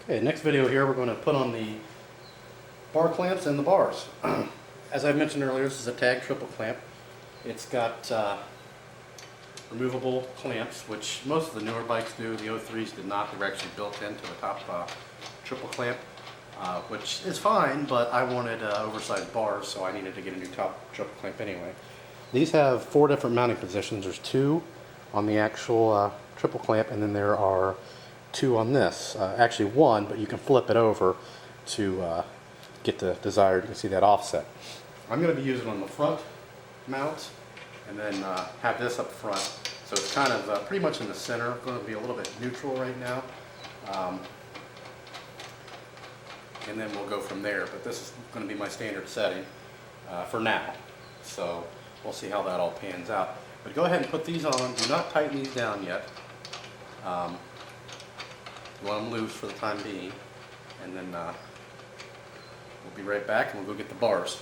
Okay, next video here we're going to put on the bar clamps and the bars. As I mentioned earlier, this is a tag triple clamp. It's got removable clamps, which most of the newer bikes do. The 03s did not. They were actually built into the top triple clamp, which is fine, but I wanted oversized bars, so I needed to get a new top triple clamp anyway. These have 4 different mounting positions. There's 2 on the actual triple clamp, and then there are 2 on this. Actually 1, but you can flip it over to get the desired, you can see that offset. I'm going to be using on the front mount, and then have this up front. So it's kind of pretty much in the center. It's going to be a little bit neutral right now. And then we'll go from there. But this is going to be my standard setting for now. So we'll see how that all pans out. But go ahead and put these on. Do not tighten these down yet. You want them loose for the time being. And then we'll be right back and we'll go get the bars.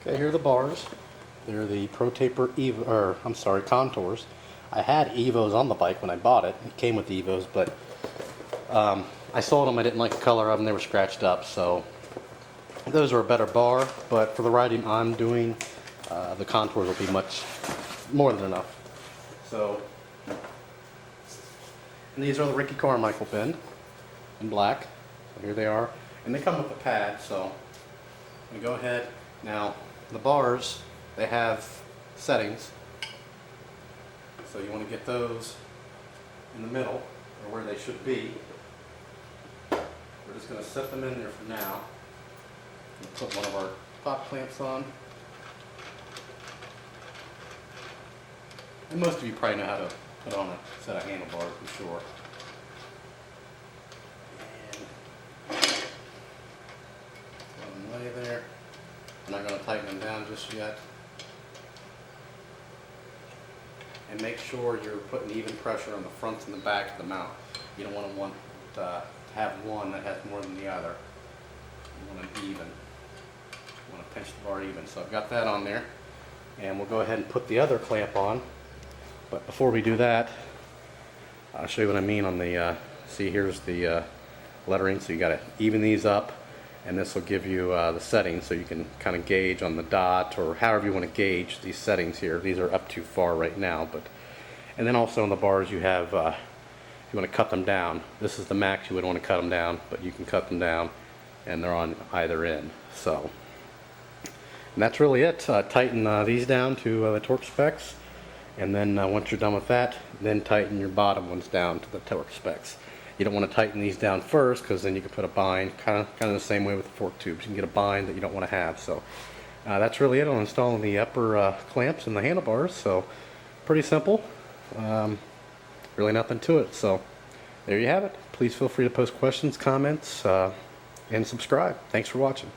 Okay, here are the bars. They're the Pro Taper Evo, or I'm sorry, Contours. I had Evos on the bike when I bought it. It came with the Evos, but I sold them. I didn't like the color of them. They were scratched up, so those are a better bar. But for the riding I'm doing, the Contours will be much more than enough. So, and these are the Ricky Carmichael pin in black. So here they are, and they come with a pad. So we go ahead now. The bars, they have settings, so you want to get those in the middle, or where they should be. We're just going to set them in there for now. We'll put one of our top clamps on. And most of you probably know how to put on a set of handlebars for sure. And let them lay there. I'm not going to tighten them down just yet. And make sure you're putting even pressure on the front and the back of the mount. You don't want to have one that has more than the other. You want them even. You want to pinch the bar even. So I've got that on there. And we'll go ahead and put the other clamp on. But before we do that, I'll show you what I mean on the, see here's the lettering. So you got to even these up. And this will give you the settings, so you can kind of gauge on the dot, or however you want to gauge these settings here. These are up too far right now, but and then also on the bars you have, you want to cut them down. This is the max you would want to cut them down, but you can cut them down, and they're on either end. So, and that's really it. Tighten these down to the torque specs, and then once you're done with that, then tighten your bottom ones down to the torque specs. You don't want to tighten these down first, because then you can put a bind, kind of the same way with the fork tubes. You can get a bind that you don't want to have. So that's really it on installing the upper clamps and the handlebars. So pretty simple, really nothing to it. So there you have it. Please feel free to post questions, comments, and subscribe. Thanks for watching.